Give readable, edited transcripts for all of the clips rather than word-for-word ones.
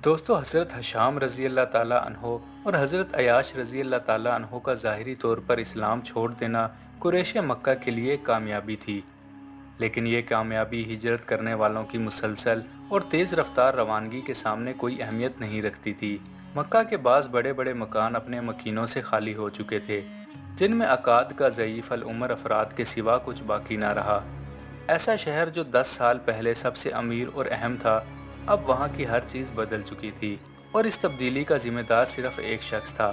دوستو حضرت حشام رضی اللہ تعالیٰ عنہ اور حضرت عیاش رضی اللہ تعالیٰ عنہ کا ظاہری طور پر اسلام چھوڑ دینا قریش مکہ کے لیے ایک کامیابی تھی، لیکن یہ کامیابی ہجرت کرنے والوں کی مسلسل اور تیز رفتار روانگی کے سامنے کوئی اہمیت نہیں رکھتی تھی۔ مکہ کے بعض بڑے بڑے مکان اپنے مکینوں سے خالی ہو چکے تھے، جن میں عقاد کا ضعیف العمر افراد کے سوا کچھ باقی نہ رہا۔ ایسا شہر جو 10 سال پہلے سب سے امیر اور اہم تھا، اب وہاں کی ہر چیز بدل چکی تھی، اور اس تبدیلی کا ذمہ دار صرف ایک شخص تھا۔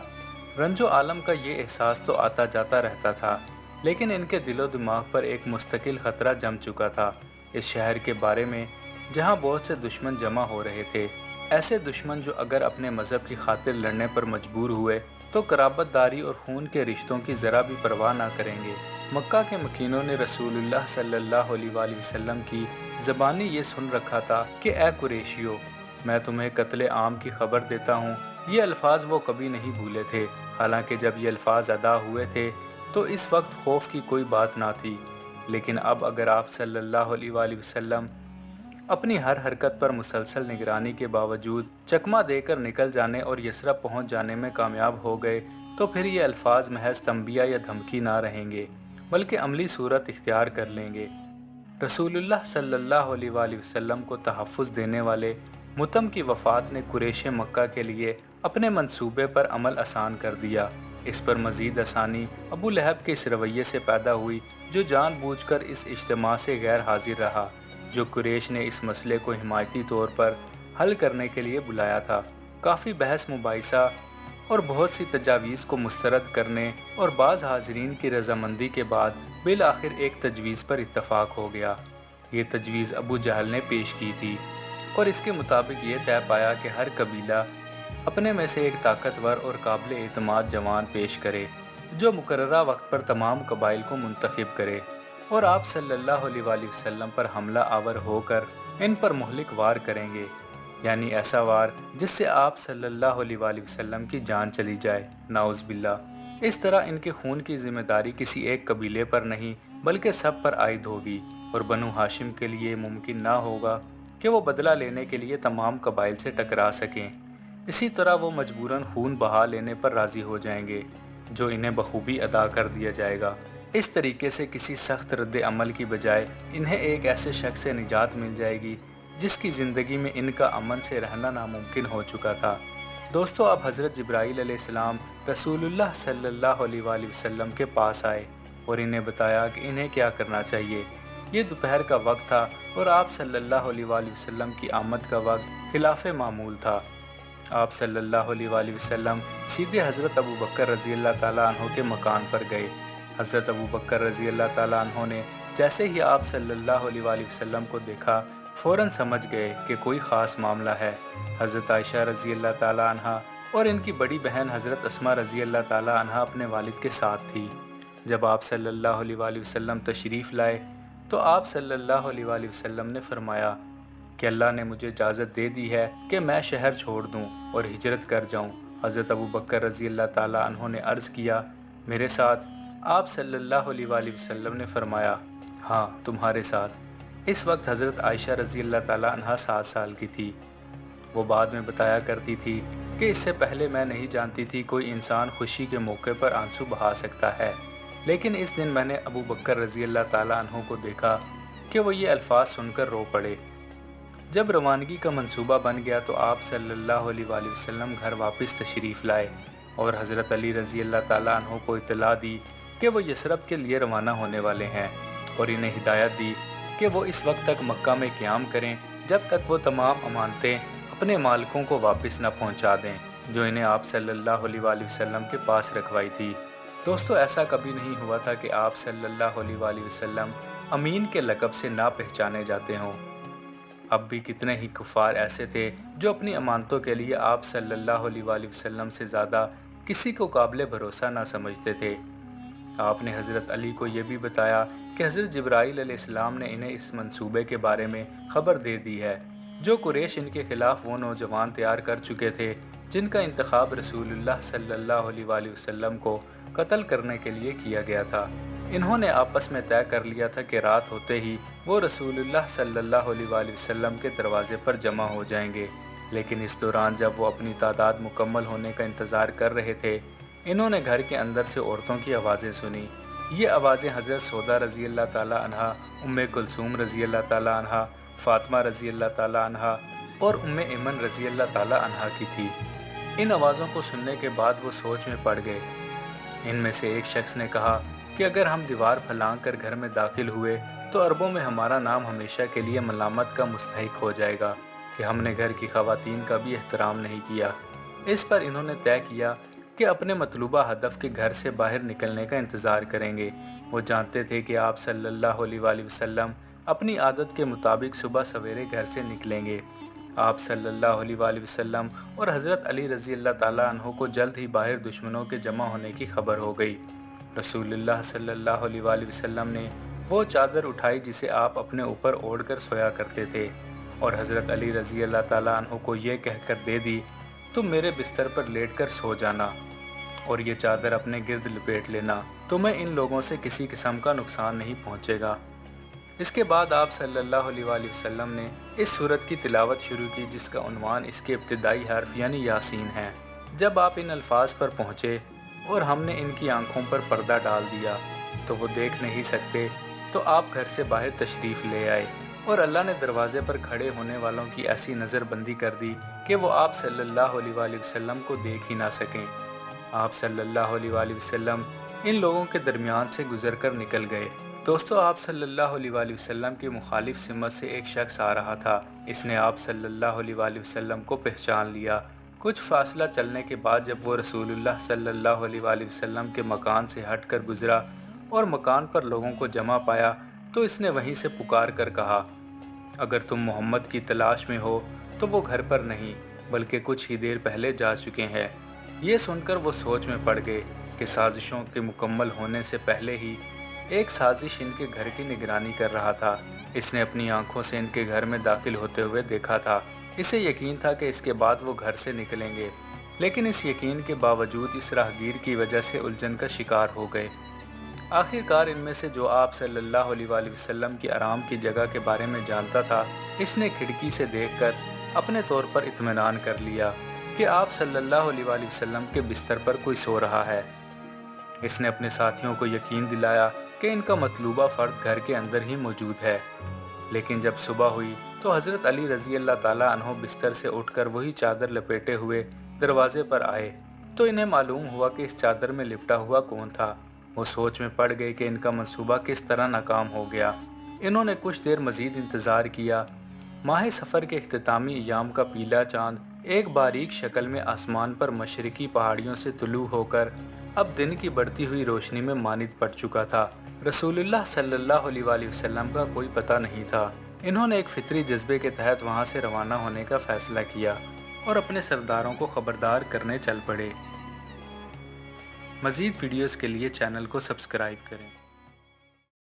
رنج و عالم کا یہ احساس تو آتا جاتا رہتا تھا، لیکن ان کے دل و دماغ پر ایک مستقل خطرہ جم چکا تھا، اس شہر کے بارے میں جہاں بہت سے دشمن جمع ہو رہے تھے، ایسے دشمن جو اگر اپنے مذہب کی خاطر لڑنے پر مجبور ہوئے تو قرابت داری اور خون کے رشتوں کی ذرا بھی پرواہ نہ کریں گے۔ مکہ کے مکینوں نے رسول اللہ صلی اللہ علیہ وآلہ وسلم کی زبانی یہ سن رکھا تھا کہ اے قریشیو، میں تمہیں قتل عام کی خبر دیتا ہوں۔ یہ الفاظ وہ کبھی نہیں بھولے تھے، حالانکہ جب یہ الفاظ ادا ہوئے تھے تو اس وقت خوف کی کوئی بات نہ تھی، لیکن اب اگر آپ صلی اللہ علیہ وآلہ وسلم اپنی ہر حرکت پر مسلسل نگرانی کے باوجود چکمہ دے کر نکل جانے اور یثرب پہنچ جانے میں کامیاب ہو گئے تو پھر یہ الفاظ محض تنبیہ یا دھمکی نہ رہیں گے، بلکہ عملی صورت اختیار کر لیں گے۔ رسول اللہ صلی اللہ علیہ وآلہ وسلم کو تحفظ دینے والے متم کی وفات نے قریش مکہ کے لیے اپنے منصوبے پر عمل آسان کر دیا۔ اس پر مزید آسانی ابو لہب کے اس رویے سے پیدا ہوئی جو جان بوجھ کر اس اجتماع سے غیر حاضر رہا جو قریش نے اس مسئلے کو حمایتی طور پر حل کرنے کے لیے بلایا تھا۔ کافی بحث مباحثہ اور بہت سی تجاویز کو مسترد کرنے اور بعض حاضرین کی رضامندی کے بعد بالآخر ایک تجویز پر اتفاق ہو گیا۔ یہ تجویز ابو جہل نے پیش کی تھی، اور اس کے مطابق یہ طے پایا کہ ہر قبیلہ اپنے میں سے ایک طاقتور اور قابل اعتماد جوان پیش کرے جو مقررہ وقت پر تمام قبائل کو منتخب کرے، اور آپ صلی اللہ علیہ وآلہ وسلم پر حملہ آور ہو کر ان پر مہلک وار کریں گے، یعنی ایسا وار جس سے آپ صلی اللہ علیہ وآلہ وسلم کی جان چلی جائے، نعوذ باللہ۔ اس طرح ان کے خون کی ذمہ داری کسی ایک قبیلے پر نہیں بلکہ سب پر عائد ہوگی، اور بنو ہاشم کے لیے ممکن نہ ہوگا کہ وہ بدلہ لینے کے لیے تمام قبائل سے ٹکرا سکیں۔ اسی طرح وہ مجبوراً خون بہا لینے پر راضی ہو جائیں گے، جو انہیں بخوبی ادا کر دیا جائے گا۔ اس طریقے سے کسی سخت رد عمل کی بجائے انہیں ایک ایسے شخص سے نجات مل جائے گی جس کی زندگی میں ان کا امن سے رہنا ناممکن ہو چکا تھا۔ دوستو، اب حضرت جبرائیل علیہ السلام رسول اللہ صلی اللہ علیہ وآلہ وسلم کے پاس آئے اور انہیں بتایا کہ انہیں کیا کرنا چاہیے۔ یہ دوپہر کا وقت تھا اور آپ صلی اللہ علیہ وآلہ وسلم کی آمد کا وقت خلاف معمول تھا۔ آپ صلی اللہ علیہ وآلہ وسلم سیدھے حضرت ابو بکر رضی اللہ تعالیٰ عنہ کے مکان پر گئے۔ حضرت ابو بکر رضی اللہ تعالیٰ عنہ نے جیسے ہی آپ صلی اللہ علیہ وآلہ وسلم کو دیکھا فوراً سمجھ گئے کہ کوئی خاص معاملہ ہے۔ حضرت عائشہ رضی اللہ تعالیٰ عنہ اور ان کی بڑی بہن حضرت اسماء رضی اللہ تعالیٰ عنہ اپنے والد کے ساتھ تھی۔ جب آپ صلی اللہ علیہ وآلہ وسلم تشریف لائے تو آپ صلی اللہ علیہ وآلہ وسلم نے فرمایا کہ اللہ نے مجھے اجازت دے دی ہے کہ میں شہر چھوڑ دوں اور ہجرت کر جاؤں۔ حضرت ابو بکر رضی اللہ تعالیٰ عنہ نے عرض کیا، میرے ساتھ؟ آپ صلی اللہ علیہ وآلہ وسلم نے فرمایا، ہاں، تمہارے ساتھ۔ اس وقت حضرت عائشہ رضی اللہ تعالیٰ عنہ 7 سال کی تھی۔ وہ بعد میں بتایا کرتی تھی کہ اس سے پہلے میں نہیں جانتی تھی کوئی انسان خوشی کے موقع پر آنسو بہا سکتا ہے، لیکن اس دن میں نے ابو بکر رضی اللہ تعالیٰ عنہ کو دیکھا کہ وہ یہ الفاظ سن کر رو پڑے۔ جب روانگی کا منصوبہ بن گیا تو آپ صلی اللہ علیہ وآلہ وسلم گھر واپس تشریف لائے اور حضرت علی رضی اللہ تعالیٰ عنہ کو اطلاع دی کہ وہ یثرب کے لیے روانہ ہونے والے ہیں، اور انہیں ہدایت دی کہ وہ اس وقت تک مکہ میں قیام کریں جب تک وہ تمام امانتیں اپنے مالکوں کو واپس نہ پہنچا دیں جو انہیں آپ صلی اللہ علیہ وآلہ وسلم کے پاس رکھوائی تھی۔ دوستو، ایسا کبھی نہیں ہوا تھا کہ آپ صلی اللہ علیہ وآلہ وسلم امین کے لقب سے نہ پہچانے جاتے ہوں۔ اب بھی کتنے ہی کفار ایسے تھے جو اپنی امانتوں کے لیے آپ صلی اللہ علیہ وآلہ وسلم سے زیادہ کسی کو قابل بھروسہ نہ سمجھتے تھے۔ آپ نے حضرت علی کو یہ بھی بتایا کہ حضرت جبرائیل علیہ السلام نے انہیں اس منصوبے کے بارے میں خبر دے دی ہے جو قریش ان کے خلاف وہ نوجوان تیار کر چکے تھے جن کا انتخاب رسول اللہ صلی اللہ علیہ وآلہ وسلم کو قتل کرنے کے لیے کیا گیا تھا۔ انہوں نے آپس میں طے کر لیا تھا کہ رات ہوتے ہی وہ رسول اللہ صلی اللہ علیہ وآلہ وسلم کے دروازے پر جمع ہو جائیں گے لیکن اس دوران جب وہ اپنی تعداد مکمل ہونے کا انتظار کر رہے تھے، انہوں نے گھر کے اندر سے عورتوں کی آوازیں سنی۔ یہ آوازیں حضرت سودا رضی اللہ تعالیٰ عنہا، کلثوم رضی اللہ تعالیٰ عنہا، فاطمہ رضی اللہ تعالیٰ عنہا اور ایمن رضی اللہ تعالیٰ عنہا کی تھی۔ ان آوازوں کو سننے کے بعد وہ سوچ میں پڑ گئے۔ ان میں سے ایک شخص نے کہا کہ اگر ہم دیوار پھلانگ کر گھر میں داخل ہوئے تو عربوں میں ہمارا نام ہمیشہ کے لیے ملامت کا مستحق ہو جائے گا کہ ہم نے گھر کی خواتین کا بھی احترام نہیں کیا۔ اس پر انہوں نے طے کیا کہ اپنے مطلوبہ ہدف کے گھر سے باہر نکلنے کا انتظار کریں گے۔ وہ جانتے تھے کہ آپ صلی اللہ علیہ وآلہ وسلم اپنی عادت کے مطابق صبح سویرے گھر سے نکلیں گے۔ آپ صلی اللہ علیہ وآلہ وسلم اور حضرت علی رضی اللہ تعالیٰ عنہ کو جلد ہی باہر دشمنوں کے جمع ہونے کی خبر ہو گئی۔ رسول اللہ صلی اللہ علیہ وآلہ وسلم نے وہ چادر اٹھائی جسے آپ اپنے اوپر اوڑھ کر سویا کرتے تھے، اور حضرت علی رضی اللہ تعالیٰ عنہ کو یہ کہہ کر دے دی، تم میرے بستر پر لیٹ کر سو جانا اور یہ چادر اپنے گرد لپیٹ لینا، تمہیں ان لوگوں سے کسی قسم کا نقصان نہیں پہنچے گا۔ اس کے بعد آپ صلی اللہ علیہ وآلہ وسلم نے اس سورت کی تلاوت شروع کی جس کا عنوان اس کے ابتدائی حرف یعنی یاسین ہے۔ جب آپ ان الفاظ پر پہنچے اور ہم نے ان کی آنکھوں پر پردہ ڈال دیا تو وہ دیکھ نہیں سکتے، تو آپ گھر سے باہر تشریف لے آئے اور اللہ نے دروازے پر کھڑے ہونے والوں کی ایسی نظر بندی کر دی کہ وہ آپ صلی اللہ علیہ وآلہ وسلم کو دیکھ ہی نہ سکیں۔ آپ صلی اللہ علیہ وآلہ وسلم ان لوگوں کے درمیان سے گزر کر نکل گئے۔ دوستو، آپ صلی اللہ علیہ وآلہ وسلم کی مخالف سمت سے ایک شخص آ رہا تھا۔ اس نے آپ صلی اللہ علیہ وآلہ وسلم کو پہچان لیا۔ کچھ فاصلہ چلنے کے بعد جب وہ رسول اللہ صلی اللہ علیہ وآلہ وسلم کے مکان سے ہٹ کر گزرا اور مکان پر لوگوں کو جمع پایا تو اس نے وہیں سے پکار کر کہا، اگر تم محمد کی تلاش میں ہو تو وہ گھر پر نہیں بلکہ کچھ ہی دیر پہلے جا چکے ہیں۔ یہ سن کر وہ سوچ میں پڑ گئے کہ سازشوں کے مکمل ہونے سے پہلے ہی ایک سازش ان کے گھر کی نگرانی کر رہا تھا۔ اس نے اپنی آنکھوں سے ان کے گھر میں داخل ہوتے ہوئے دیکھا تھا۔ اسے یقین تھا کہ اس کے بعد وہ گھر سے نکلیں گے، لیکن اس یقین کے باوجود اس راہگیر کی وجہ سے الجھن کا شکار ہو گئے۔ آخر کار ان میں سے جو آپ صلی اللہ علیہ وآلہ وسلم کی آرام کی جگہ کے بارے میں جانتا تھا، اس نے کھڑکی سے دیکھ کر اپنے طور پر اطمینان کر لیا کہ آپ صلی اللہ علیہ وآلہ وسلم کے بستر پر کوئی سو رہا ہے۔ اس نے اپنے ساتھیوں کو یقین دلایا کہ ان کا مطلوبہ فرد گھر کے اندر ہی موجود ہے۔ لیکن جب صبح ہوئی تو حضرت علی رضی اللہ تعالیٰ عنہ بستر سے اٹھ کر وہی چادر لپیٹے ہوئے دروازے پر آئے تو انہیں معلوم ہوا کہ اس چادر میں لپٹا ہوا کون تھا۔ وہ سوچ میں پڑ گئے کہ ان کا منصوبہ کس طرح ناکام ہو گیا۔ انہوں نے کچھ دیر مزید انتظار کیا۔ ماہ سفر کے اختتامی ایام کا پیلا چاند ایک باریک شکل میں آسمان پر مشرقی پہاڑیوں سے طلوع ہو کر اب دن کی بڑھتی ہوئی روشنی میں مانند پڑ چکا تھا۔ رسول اللہ صلی اللہ علیہ وآلہ وسلم کا کوئی پتہ نہیں تھا۔ انہوں نے ایک فطری جذبے کے تحت وہاں سے روانہ ہونے کا فیصلہ کیا اور اپنے سرداروں کو خبردار کرنے چل پڑے۔ مزید ویڈیوز کے لیے چینل کو سبسکرائب کریں۔